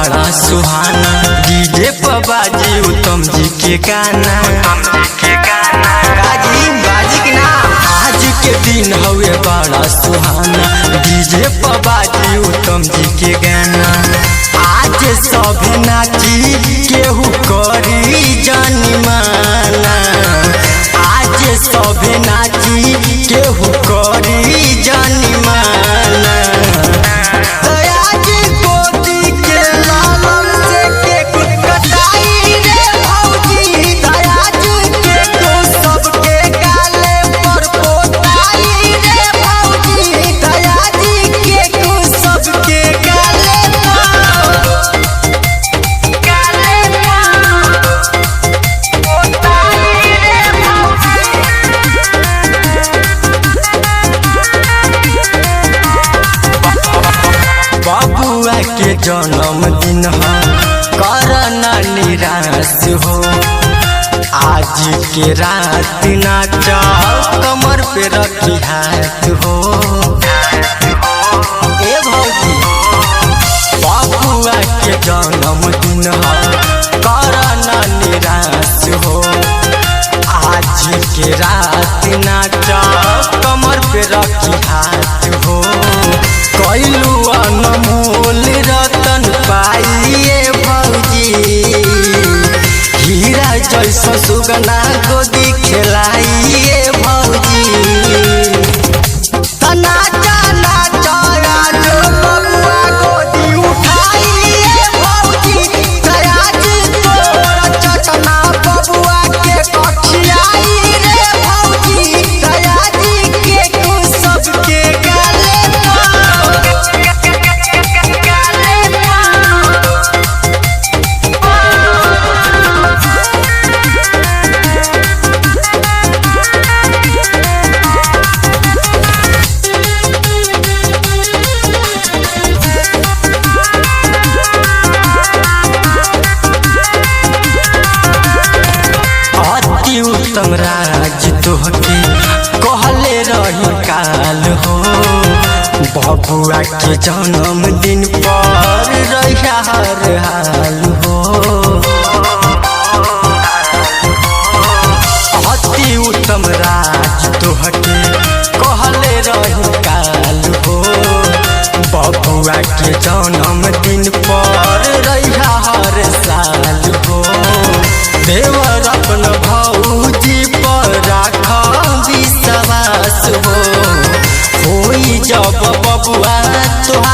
बड़ा सुहाना। डीजे पर बाजी उत्तम जी के गाना। आज के दिन हवे बड़ा सुहाना। डीजे पर बाजी उत्तम जी के गाना। आज सब नाची केहू करी जानी माना। आज सब नाची केहू करी जानी माना। बबुआ के जन्मदिन हो करना निराश हो। आज के रात नाचा कमर पे रखी हाथ हो। ए भौजी बबुआ के जन्मदिन हो करना निराश हो। आज के रात नाचा कमर पे रखी हाथ हो। कैलू अनमोल रतन पाइए भौजी। हीरा जैसा सुगना गोदी खिलाइए भौजी। नाचा नाचा आज बबुआ गोदी उठाइए भौजी। आज तोरा चटना बबुआ के कठियाई रे भौजी। आज के तू सबके गाले उत्तम राज तोहके कहले रही काल हो। बबुआ के जन्मदिन पर रहिया हर हाल हो। अति उत्तम राज तोहके कहले रही काल हो। बबुआ के जन्मदिन पर रहिया हर साल हो। देवर अपन भौजी पर राख विश्वास हो। होई जब बबुआ तोहार